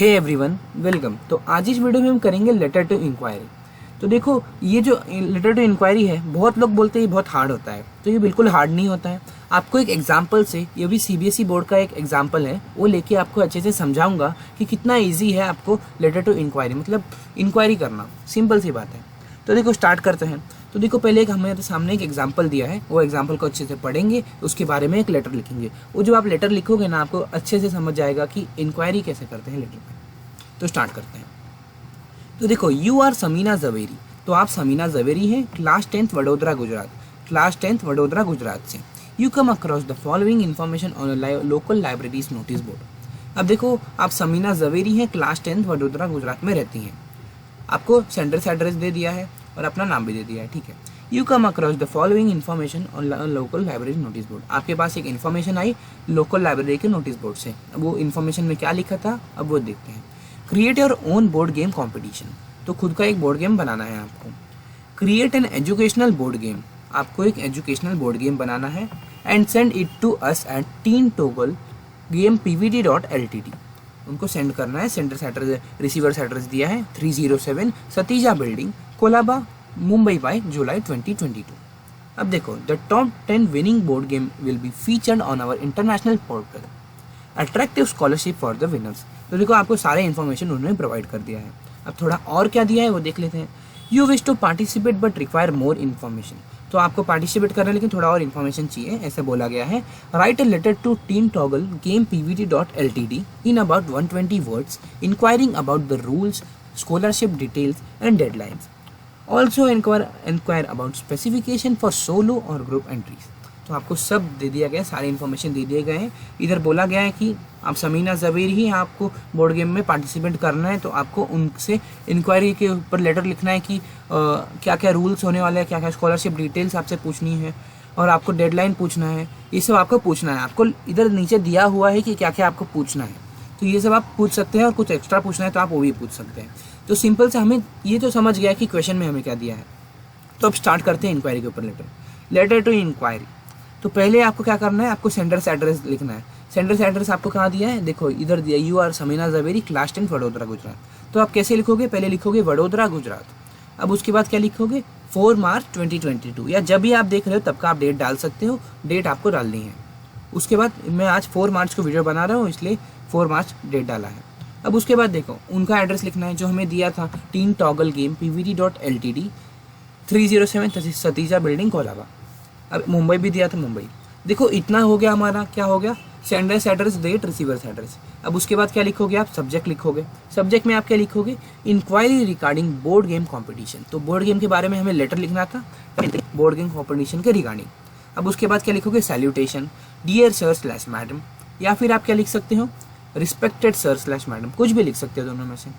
Hey everyone, welcome. तो आज इस वीडियो में हम करेंगे लेटर टू इंक्वायरी। तो देखो, ये जो लेटर टू इंक्वायरी है, बहुत लोग बोलते हैं ये बहुत हार्ड होता है, तो ये बिल्कुल हार्ड नहीं होता है। आपको एक एग्जांपल से, ये भी सीबीएसई बोर्ड का एक एग्जांपल है, वो लेके आपको अच्छे से समझाऊंगा कि कितना ईजी है आपको लेटर टू इंक्वायरी, मतलब इंक्वायरी करना। सिंपल सी बात है। तो देखो, स्टार्ट करते हैं। तो देखो, पहले एक हमारे सामने एक एग्जांपल दिया है, वो एग्जांपल को अच्छे से पढ़ेंगे, उसके बारे में एक लेटर लिखेंगे। वो जब आप लेटर लिखोगे ना, आपको अच्छे से समझ जाएगा कि इंक्वायरी कैसे करते हैं लेटर में। तो स्टार्ट करते हैं। तो देखो, यू आर समीना जवेरी। तो आप समीना जवेरी हैं, class 10th Vadodara Gujarat, class 10th Vadodara Gujarat से। You come across the following information on local libraries notice board. अब देखो, आप समीना जवेरी हैं, क्लास 10th वडोदरा गुजरात में रहती हैं। आपको सेंटर से एड्रेस दे दिया है और अपना नाम भी दे दिया है, ठीक है। You come across the following information on local library notice board. आपके पास एक इन्फॉर्मेशन आई लोकल लाइब्रेरी के नोटिस बोर्ड से। अब वो इन्फॉर्मेशन में क्या लिखा था, अब वो देखते हैं। Create your own board game competition. तो खुद का एक बोर्ड गेम बनाना है आपको। Create an educational board game. आपको एक एजुकेशनल बोर्ड गेम बनाना है and send it to us at Teen Toggle Game pvt.ltd। उनको सेंड करना है। सेंटर से एड्रेस, रिसीवर से एड्रेस दिया है 307 Satija building, Colaba, Mumbai by July 2022। अब देखो, the top 10 winning board game will be featured on our international portal. Attractive scholarship for the winners. तो देखो, आपको सारे इन्फॉर्मेशन उन्होंने प्रोवाइड कर दिया है। अब थोड़ा और क्या दिया है वो देख लेते हैं। You wish to participate but require more information. तो आपको पार्टिसिपेट करना है लेकिन थोड़ा और इन्फॉर्मेशन चाहिए, ऐसे बोला गया है। Write a letter to Teen Toggle Game pvt.ltd in about 120 words inquiring about the rules, scholarship details and deadlines. Also inquire about specification for solo और ग्रुप एंट्रीज। तो आपको सब दे दिया गया है, सारे इन्फॉर्मेशन दे दिए गए हैं। इधर बोला गया है कि आप समीना जवेरी ही आपको बोर्ड गेम में पार्टिसिपेट करना है, तो आपको उनसे इंक्वायरी के ऊपर लेटर लिखना है कि क्या क्या रूल्स होने वाले हैं, क्या क्या स्कॉलरशिप डिटेल्स आपसे पूछनी है और आपको डेडलाइन पूछना है। ये सब आपको पूछना है। आपको इधर नीचे दिया हुआ है कि क्या क्या आपको पूछना है, तो ये सब आप पूछ सकते हैं। और कुछ एक्स्ट्रा पूछना है तो आप वो भी पूछ सकते हैं। तो सिंपल से हमें ये तो समझ गया कि क्वेश्चन में हमें क्या दिया है। तो अब स्टार्ट करते हैं इंक्वायरी के ऊपर लेटर टू इंक्वायरी। तो पहले आपको क्या करना है, आपको सेंटर से एड्रेस लिखना है। सेंटर से एड्रेस आपको कहाँ दिया है, देखो इधर दिया, you are Samina Javeri, class 10 Vadodara Gujarat. तो आप कैसे लिखोगे, पहले लिखोगे वडोदरा गुजरात। अब उसके बाद क्या लिखोगे, 4 मार्च 2022, या जब भी आप देख रहे हो तब का आप डेट डाल सकते हो, डेट आपको डालनी है। उसके बाद मैं आज 4 मार्च को वीडियो बना रहा हूँ, इसलिए 4 मार्च डेट डाला है। अब उसके बाद देखो, उनका एड्रेस लिखना है जो हमें दिया था, Teen Toggle Game pvt.ltd 307 Satija building, Colaba. अब मुंबई भी दिया था, मुंबई। देखो, इतना हो गया हमारा। क्या हो गया, सेंडर से एड्रेस, डेट, रिसीवर से एड्रेस। अब उसके बाद क्या लिखोगे, आप सब्जेक्ट लिखोगे। सब्जेक्ट में आप क्या लिखोगे, inquiry regarding board game competition. तो बोर्ड गेम के बारे में हमें लेटर लिखना था, बोर्ड गेम कॉम्पिटिशन के रिगार्डिंग। अब उसके बाद क्या लिखोगे, सैल्यूटेशन, डियर सर / मैडम, या फिर आप क्या लिख सकते हो, रिस्पेक्टेड सर / मैडम, कुछ भी लिख सकते हो दोनों में से।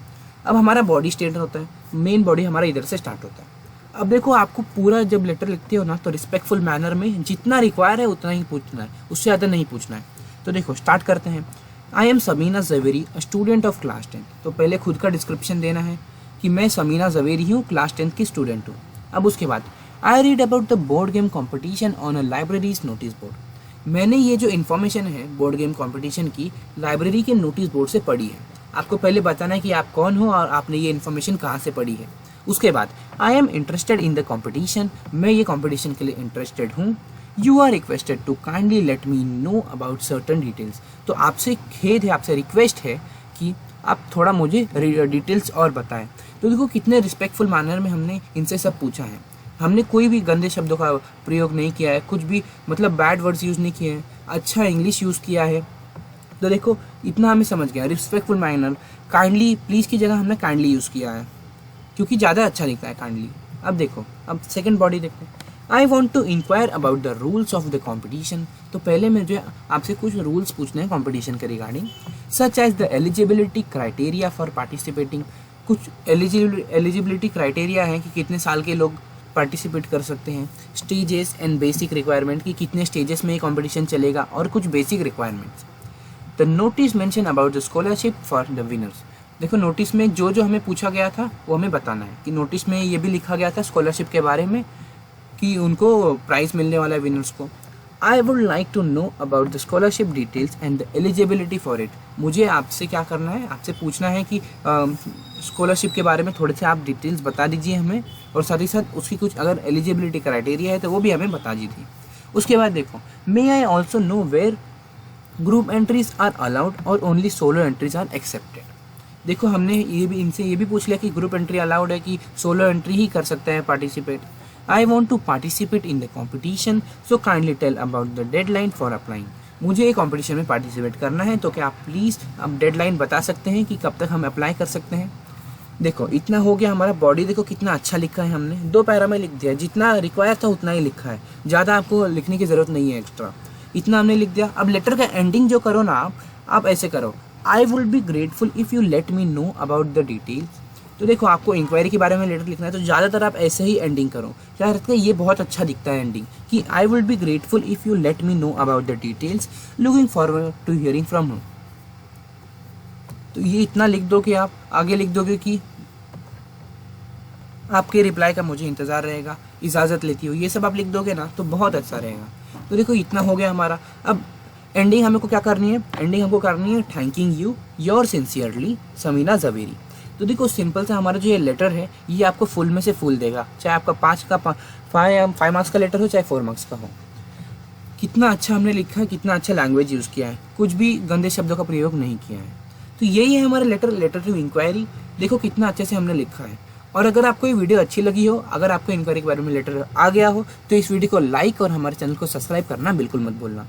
अब हमारा बॉडी स्टेटमेंट होता है, मेन बॉडी हमारा इधर से स्टार्ट होता है। अब देखो, आपको पूरा जब लेटर लिखते हो ना, तो रिस्पेक्टफुल मैनर में जितना रिक्वायर है उतना ही पूछना है, उससे ज़्यादा नहीं पूछना है। तो देखो, स्टार्ट करते हैं। I am Samina Javeri, student of class 10। तो पहले खुद का डिस्क्रिप्शन देना है कि मैं समीना जवेरी हूँ, क्लास 10 की स्टूडेंट हूँ। अब उसके बाद, I read about the board game competition on a libraries notice board. मैंने ये जो इन्फॉर्मेशन है बोर्ड गेम कॉम्पिटिशन की, लाइब्रेरी के नोटिस बोर्ड से पढ़ी है। आपको पहले बताना है कि आप कौन हो और आपने ये इन्फॉर्मेशन कहाँ से पढ़ी है। उसके बाद, I am interested in the competition. मैं ये कॉम्पिटिशन के लिए इंटरेस्टेड हूँ। You are requested to kindly let me know about certain details. तो आपसे खेद है, आपसे रिक्वेस्ट है कि आप थोड़ा मुझे डिटेल्स और बताएं। तो देखो, कितने रिस्पेक्टफुल मैनर में हमने इनसे सब पूछा है। हमने कोई भी गंदे शब्दों का प्रयोग नहीं किया है, कुछ भी मतलब बैड वर्ड्स यूज़ नहीं किए हैं, अच्छा इंग्लिश यूज़ किया है। तो देखो, इतना हमें समझ गया। रिस्पेक्टफुल मैनर, काइंडली, प्लीज़ की जगह हमने काइंडली यूज़ किया है क्योंकि ज़्यादा अच्छा दिखता है काइंडली। अब देखो, अब सेकंड बॉडी देखते हैं। I want to inquire about the rules of the competition. तो पहले मुझे आपसे कुछ रूल्स पूछने हैं कॉम्पिटिशन के regarding, such as the eligibility criteria for participating. कुछ एलिजिबिलिटी क्राइटेरिया है कि कितने साल के लोग पार्टिसिपेट कर सकते हैं, स्टेजेस एंड बेसिक रिक्वायरमेंट कि कितने स्टेजेस में ये कॉम्पिटिशन चलेगा, और कुछ basic requirements. The notice mention about the scholarship for the winners. देखो, नोटिस में जो जो हमें पूछा गया था वो हमें बताना है। कि नोटिस में ये भी लिखा गया था स्कॉलरशिप के बारे में कि उनको प्राइज़ मिलने वाला है विनर्स को। I would like to know about the scholarship details and the eligibility for it. मुझे आपसे क्या करना है, आपसे पूछना है कि स्कॉलरशिप के बारे में थोड़े से आप डिटेल्स बता दीजिए हमें, और साथ ही साथ उसकी कुछ अगर एलिजिबिलिटी क्राइटेरिया है तो वो भी हमें बता दीजिए। उसके बाद देखो, may I also know where group entries are allowed और only solo entries are accepted. देखो हमने ये भी इनसे ये भी पूछ लिया कि ग्रुप एंट्री अलाउड है कि सोलो एंट्री ही कर सकते हैं participate. I want to participate in the competition, so kindly tell about the deadline for applying. मुझे एक कॉम्पिटिशन में पार्टिसिपेट करना है, तो क्या आप प्लीज़ अब डेडलाइन बता सकते हैं कि कब तक हम अप्लाई कर सकते हैं। देखो इतना हो गया हमारा। बॉडी देखो कितना अच्छा लिखा है हमने, 2 पैरा में लिख दिया, जितना रिक्वायर था उतना ही लिखा है, ज़्यादा आपको लिखने की ज़रूरत नहीं है एक्स्ट्रा, इतना हमने लिख दिया। अब लेटर का एंडिंग जो करो ना आप ऐसे करो, आई will be grateful if you let me know about the details. तो देखो आपको इंक्वायरी के बारे में लेटर लिखना है तो ज़्यादातर आप ऐसे ही एंडिंग करो। क्या रहता है, ये बहुत अच्छा दिखता है एंडिंग कि I will be grateful if you let me know about the details, looking forward to hearing from you. तो ये इतना लिख दो कि आप आगे लिख दोगे कि आपके रिप्लाई का मुझे इंतज़ार रहेगा, इजाज़त लेती हो, ये सब आप लिख दोगे ना तो बहुत अच्छा रहेगा। तो देखो इतना हो गया हमारा। अब एंडिंग हमको क्या करनी है, एंडिंग हमको करनी है thanking you your sincerely Samina Javeri. तो देखो सिंपल सा हमारा जो ये लेटर है ये आपको फुल में से फुल देगा, चाहे आपका 5 मार्क्स का लेटर हो चाहे 4 मार्क्स का हो। कितना अच्छा हमने लिखा है, कितना अच्छा लैंग्वेज यूज़ किया है, कुछ भी गंदे शब्दों का प्रयोग नहीं किया है। तो यही है हमारा लेटर टू इंक्वायरी। देखो कितना अच्छे से हमने लिखा है। और अगर आपको ये वीडियो अच्छी लगी हो, अगर आपको इंक्वायरी के बारे में लेटर आ गया हो, तो इस वीडियो को लाइक और हमारे चैनल को सब्सक्राइब करना बिल्कुल मत भूलना।